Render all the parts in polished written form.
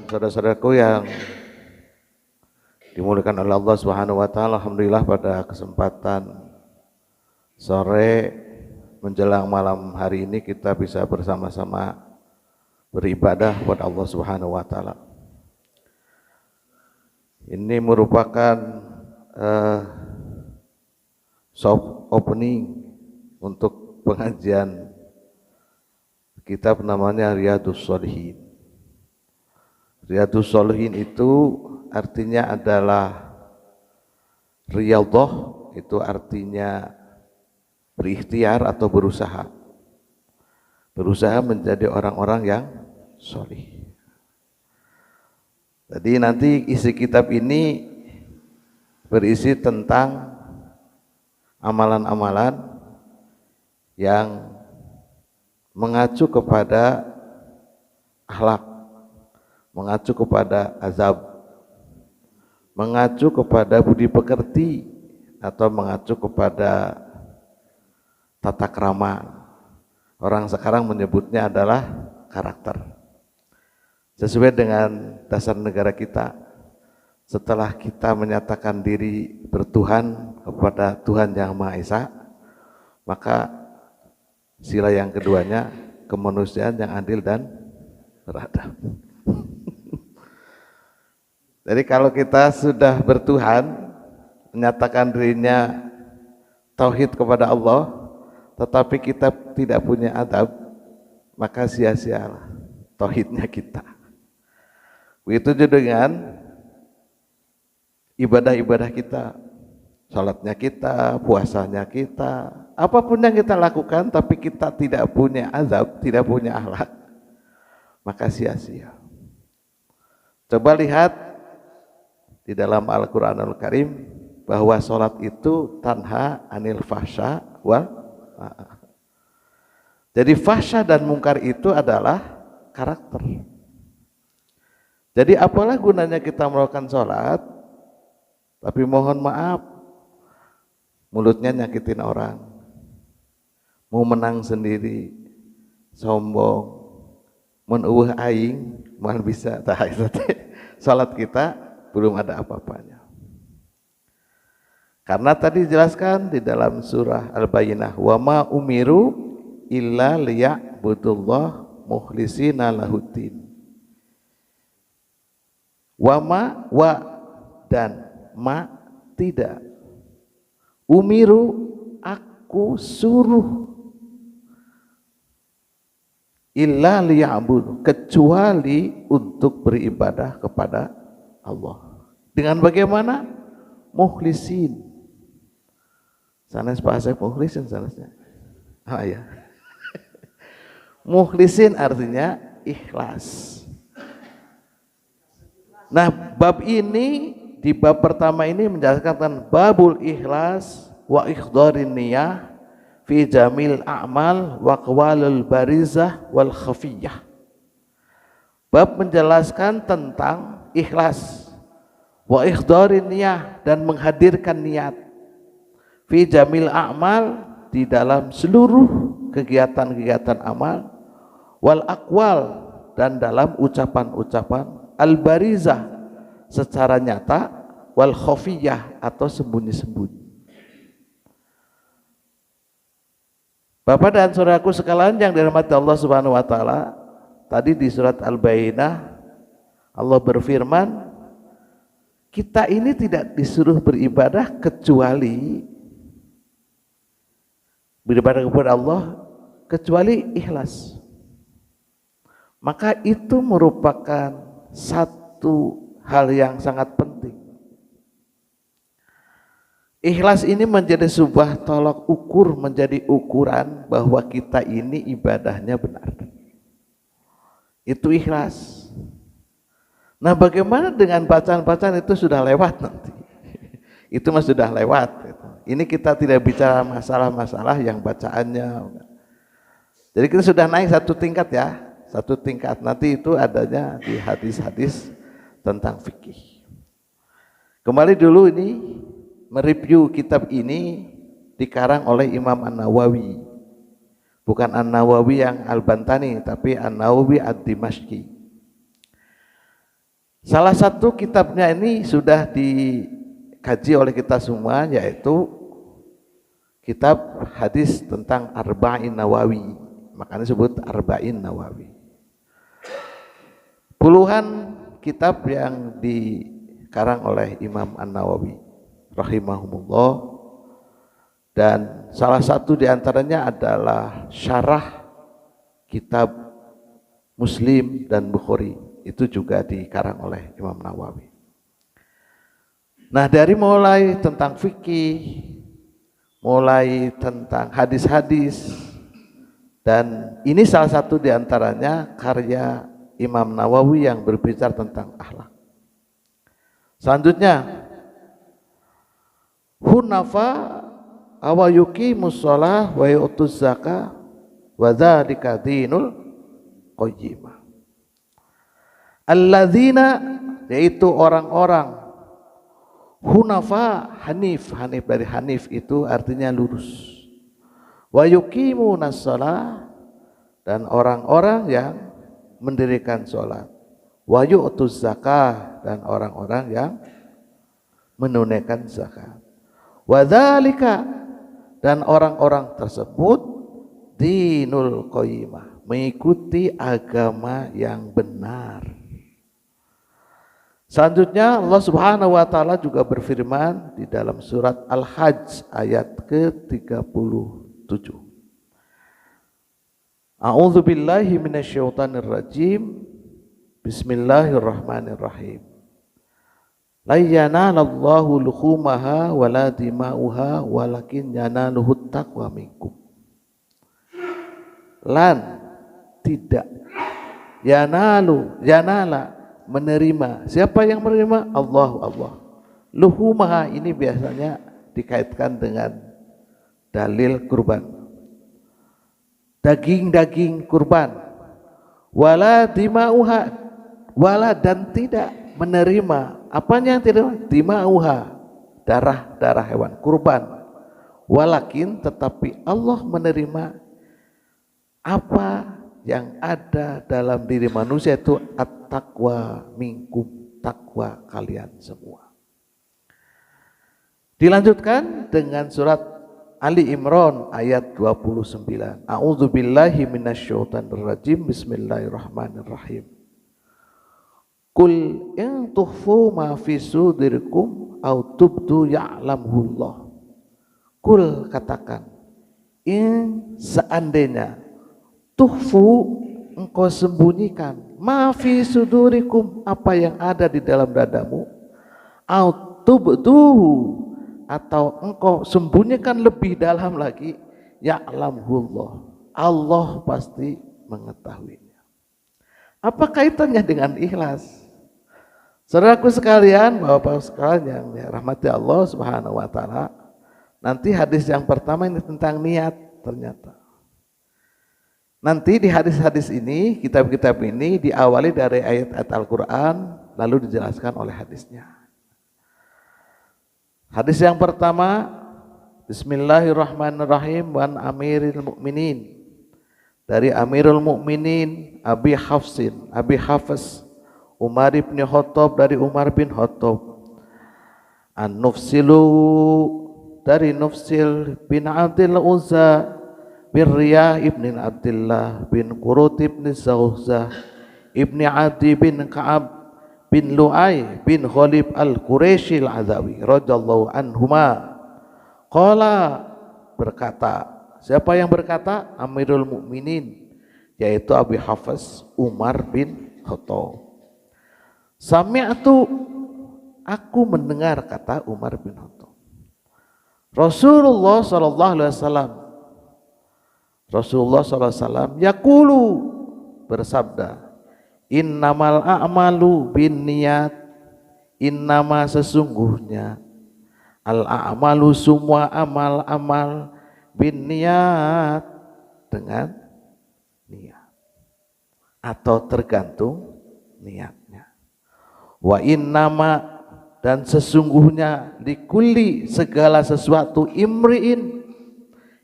saudara-saudaraku yang dimuliakan oleh Allah Subhanahu wa taala, alhamdulillah pada kesempatan sore menjelang malam hari ini kita bisa bersama-sama beribadah kepada Allah Subhanahu wa taala. Ini merupakan soft opening untuk pengajian kitab namanya Riyadhus Shalihin. Riyadhus Shalihin itu artinya adalah riyadhah, itu artinya berikhtiar atau berusaha. Berusaha menjadi orang-orang yang sholih. Jadi nanti isi kitab ini berisi tentang amalan-amalan yang mengacu kepada akhlak, mengacu kepada azab, mengacu kepada budi pekerti, atau mengacu kepada tata krama. Orang sekarang menyebutnya adalah karakter. Sesuai dengan dasar negara kita, setelah kita menyatakan diri bertuhan kepada Tuhan Yang Maha Esa, maka sila yang keduanya kemanusiaan yang adil dan beradab. Jadi kalau kita sudah bertuhan, menyatakan dirinya tauhid kepada Allah, tetapi kita tidak punya adab, maka sia-sialah tauhidnya kita. Begitu juga dengan ibadah-ibadah kita, salatnya kita, puasanya kita, apapun yang kita lakukan, tapi kita tidak punya azab, tidak punya akhlak, maka sia-sia. Coba lihat di dalam Al-Quranul Karim bahwa salat itu tanha anil fahsya wal ma'af. Jadi fahsya dan mungkar itu adalah karakter. Jadi apalah gunanya kita melakukan salat, tapi mohon maaf, mulutnya nyakitin orang, mau menang sendiri, sombong, menuuh aing, mal bisa, salat kita belum ada apa-apanya. Karena tadi dijelaskan di dalam surah Al-Bayyinah, wa ma umiru illa liya'budullah mukhlishina lahuddin. Wa ma, wa dan ma tidak. Umiru, aku suruh, illa liya'bud, kecuali untuk beribadah kepada Allah. Dengan bagaimana? Mukhlisin. Sanes bahasa mukhlisin sanasnya. Oh ya. Mukhlisin artinya ikhlas. Nah, bab ini, di bab pertama ini menjelaskan babul ikhlas wa ikhdarin niyah fi jamil a'mal wa qawalul barizah wal khafiyah. Bab menjelaskan tentang ikhlas wa ikhdarin niyah, dan menghadirkan niat fi jamil a'mal, di dalam seluruh kegiatan-kegiatan amal, wal aqwal, dan dalam ucapan-ucapan, al barizah secara nyata, wal khafiyah atau sembunyi-sembunyi. Bapak dan saudaraku sekalian yang dirahmati Allah Subhanahu wa taala, tadi di surat Al-Bayyinah Allah berfirman, kita ini tidak disuruh beribadah kecuali beribadah kepada Allah kecuali ikhlas. Maka itu merupakan satu hal yang sangat penting. Ikhlas ini menjadi sebuah tolok ukur, menjadi ukuran bahwa kita ini ibadahnya benar. Itu ikhlas. Nah, bagaimana dengan bacaan-bacaan itu sudah lewat nanti? Itu mah sudah lewat. Ini kita tidak bicara masalah-masalah yang bacaannya. Jadi kita sudah naik satu tingkat ya, satu tingkat. Nanti itu adanya di hadis-hadis tentang fikih. Kembali dulu ini mereview kitab ini dikarang oleh Imam An-Nawawi. Bukan An-Nawawi yang Al-Bantani, tapi An-Nawawi Ad-Dimashqi. Salah satu kitabnya ini sudah dikaji oleh kita semua, yaitu kitab hadis tentang Arba'in Nawawi, makanya disebut Arba'in Nawawi. Puluhan kitab yang dikarang oleh Imam An-Nawawi rahimahumullah, dan salah satu diantaranya adalah syarah kitab Muslim dan Bukhari, itu juga dikarang oleh Imam Nawawi. Nah, dari mulai tentang fikih, mulai tentang hadis-hadis, dan ini salah satu diantaranya karya Imam Nawawi yang berbicara tentang akhlak. Selanjutnya, hunafa awa yuqimus shalah wa yu'tuz zakah wa dzalika dinul qayyimah. Alladzina, yaitu orang-orang hunafa, hanif dari hanif itu artinya lurus. Wa yuqimunas shalah, dan orang-orang yang mendirikan sholat. Wa yu'tuz zakah, dan orang-orang yang menunaikan zakat. Wa dzalika, dan orang-orang tersebut dinul qayyimah, mengikuti agama yang benar. Selanjutnya Allah Subhanahu wa taala juga berfirman di dalam surat Al-Hajj ayat ke-37. A'udzu billahi minasyaitonir rajim. Bismillahirrahmanirrahim. La yanalallahu luhumaha wala dima'uha walakin yanaluhut taqwa minkum. Lan, tidak, yanala, menerima. Siapa yang menerima? Allah. Luhumaha ini biasanya dikaitkan dengan dalil kurban, daging kurban. Wala dima'uha, wala, dan tidak menerima. Apanya yang tidak? Dima'uha, darah hewan kurban. Walakin, tetapi Allah menerima apa yang ada dalam diri manusia, itu at-taqwa minkum, takwa kalian semua. Dilanjutkan dengan surat Ali Imran ayat 29. A'udzu billahi minasyaitonir rajim. Bismillahirrahmanirrahim. Qul in tukhfu ma fi sudurikum aw tubdu ya'lamullah. Qul, katakan, in, seandainya, tukhfu, engkau sembunyikan, ma fi sudurikum, apa yang ada di dalam dadamu, aw tubduhu, atau engkau sembunyikan lebih dalam lagi, ya'lamullah, Allah pasti mengetahuinya. Apa kaitannya dengan ikhlas? Saudaraku sekalian, bapak-bapak sekalian yang rahmati Allah Subhanahu wa taala, nanti hadis yang pertama ini tentang niat. Ternyata nanti di hadis-hadis ini, kitab-kitab ini diawali dari ayat-ayat Al-Quran, lalu dijelaskan oleh hadisnya. Hadis yang pertama, Bismillahirrahmanirrahim, wan amiril mu'minin, dari Amirul Mukminin Abi Hafs Umar bin Khattab, dari Umar bin Khattab. An-Nufsilu, dari Nufsil bin Abdul Uzza bin Riyah ibn Abdullah bin Qurut ibn Zawzah ibn Adi bin Ka'ab bin Lu'ay bin Khalib al-Quraisy al-Adawi radhiyallahu anhuma. Qala, berkata, siapa yang berkata? Amirul Mukminin, yaitu Abi Hafs Umar bin Khattab. Sami'tu, aku mendengar, kata Umar bin Khattab, Rasulullah sallallahu alaihi wasallam yaqulu, bersabda, innamal a'malu binniyat, innama, sesungguhnya, al a'malu, semua amal-amal, binniyat, dengan niat atau tergantung niatnya. Wa innama, dan sesungguhnya, likulli, segala sesuatu, imri'in,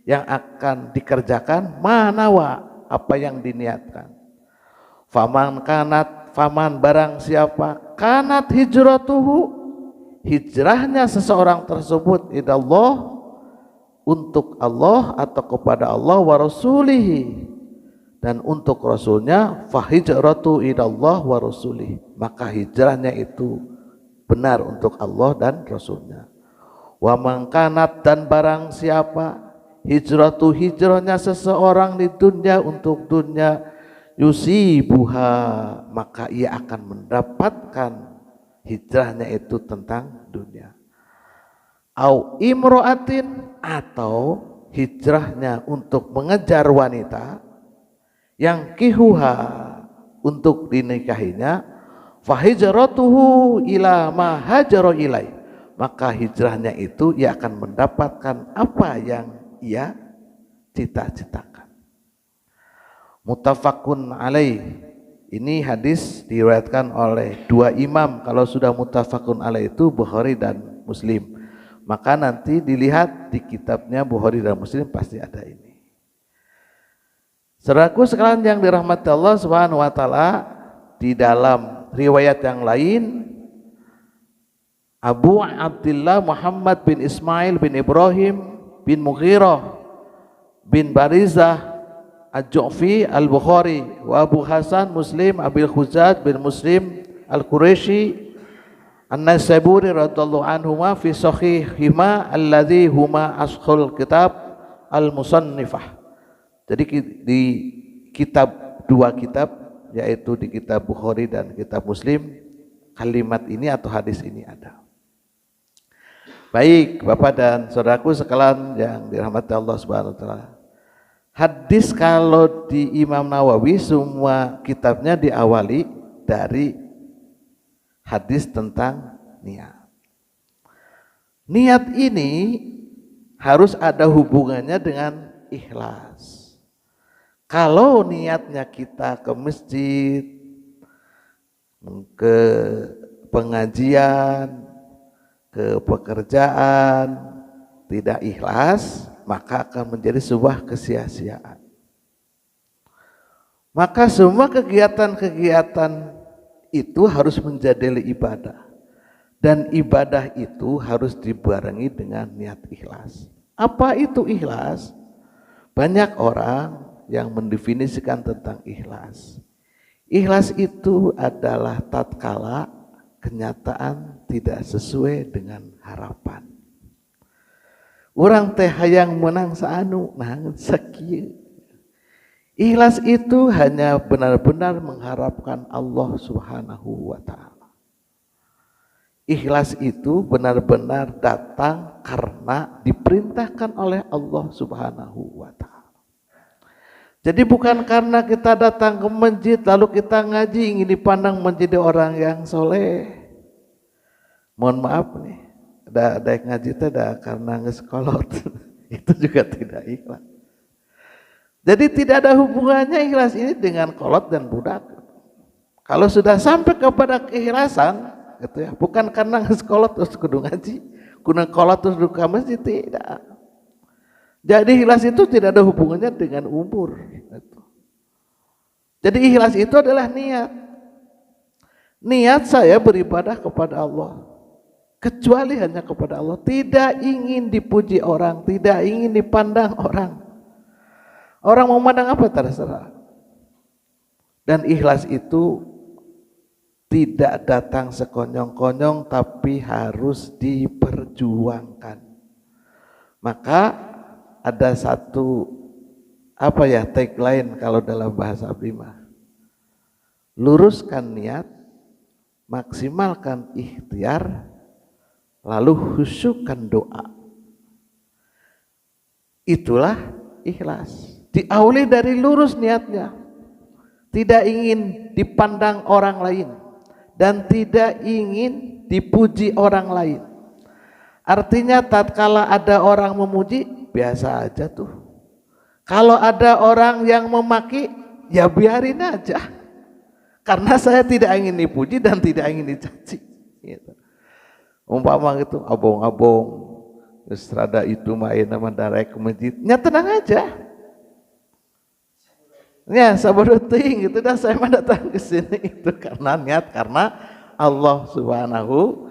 yang akan dikerjakan, manawa, apa yang diniatkan. Faman kanat, faman, barang siapa, kanat hijratuhu, hijrahnya seseorang tersebut ilallah, untuk Allah atau kepada Allah, wa rasulihi, dan untuk rasulnya, fa hijratu ilallah wa rasulih, maka hijrahnya itu benar untuk Allah dan rasulnya. Wa man kanat, dan barang siapa hijratu, hijrahnya seseorang di dunia untuk dunia, yusibuha, maka ia akan mendapatkan hijrahnya itu tentang dunia. Au imro'atin, atau hijrahnya untuk mengejar wanita, yang kihuha, untuk dinikahinya, fahijratuhu ila ma hajara ilai, maka hijrahnya itu ia akan mendapatkan apa yang ia cita-citakan. Muttafaqun alaih, ini hadis diriwayatkan oleh dua imam. Kalau sudah muttafaqun alaih itu Bukhari dan Muslim, maka nanti dilihat di kitabnya Bukhari dan Muslim pasti ada ini. Saudaraku sekalian yang dirahmati Allah Subhanahu wa taala, di dalam riwayat yang lain, Abu Abdullah Muhammad bin Ismail bin Ibrahim bin Mughirah bin Barizah Al-Ju'fi Al-Bukhari wa Abu Hasan Muslim Abil Khuzad bin Muslim Al-Quraisy An-Naisaburi radhiyallahu anhuma fi sahihihima alladhi huma ashul kitab al-musannifah. Jadi di kitab, dua kitab, yaitu di kitab Bukhari dan kitab Muslim, kalimat ini atau hadis ini ada. Baik Bapak dan saudaraku sekalian yang dirahmati Allah Subhanahu wa taala, hadis kalau di Imam Nawawi semua kitabnya diawali dari hadis tentang niat. Niat ini harus ada hubungannya dengan ikhlas. Kalau niatnya kita ke masjid, ke pengajian, ke pekerjaan, tidak ikhlas, maka akan menjadi sebuah kesia-siaan. Maka semua kegiatan-kegiatan itu harus menjadi ibadah, dan ibadah itu harus dibarengi dengan niat ikhlas. Apa itu ikhlas? Banyak orang yang mendefinisikan tentang ikhlas. Ikhlas itu adalah tatkala kenyataan tidak sesuai dengan harapan. Orang teh hayang menang saanu, nah sakieu. Ikhlas itu hanya benar-benar mengharapkan Allah Subhanahu wa taala. Ikhlas itu benar-benar datang karena diperintahkan oleh Allah Subhanahu wa taala. Jadi bukan karena kita datang ke masjid lalu kita ngaji ingin dipandang menjadi orang yang soleh. Mohon maaf nih, ada yang ngaji itu ada karena ngeskolot. Itu juga tidak ikhlas. Jadi tidak ada hubungannya ikhlas ini dengan kolot dan budak. Kalau sudah sampai kepada keikhlasan, gitu ya, bukan karena ngeskolot terus kudu ngaji, kudu kolot terus kudu ke masjid, tidak. Jadi ikhlas itu tidak ada hubungannya dengan umur. Jadi ikhlas itu adalah niat. Niat saya beribadah kepada Allah, kecuali hanya kepada Allah. Tidak ingin dipuji orang, tidak ingin dipandang orang. Orang mau memandang apa terserah. Dan ikhlas itu tidak datang sekonyong-konyong, tapi harus diperjuangkan. Maka ada satu tagline kalau dalam bahasa Bima, luruskan niat, maksimalkan ikhtiar, lalu khusyukkan doa. Itulah ikhlas. Diawali dari lurus niatnya, tidak ingin dipandang orang lain dan tidak ingin dipuji orang lain. Artinya tatkala ada orang memuji, biasa aja tuh. Kalau ada orang yang memaki, ya biarin aja. Karena saya tidak ingin dipuji dan tidak ingin dicaci. Gitu. Umpama gitu, abong-abong, estrada itu main nama darek ke masjidnya, tenang aja. Ya sabar ting gitu dah, saya mah datang ke sini itu karena niat, karena Allah Subhanahu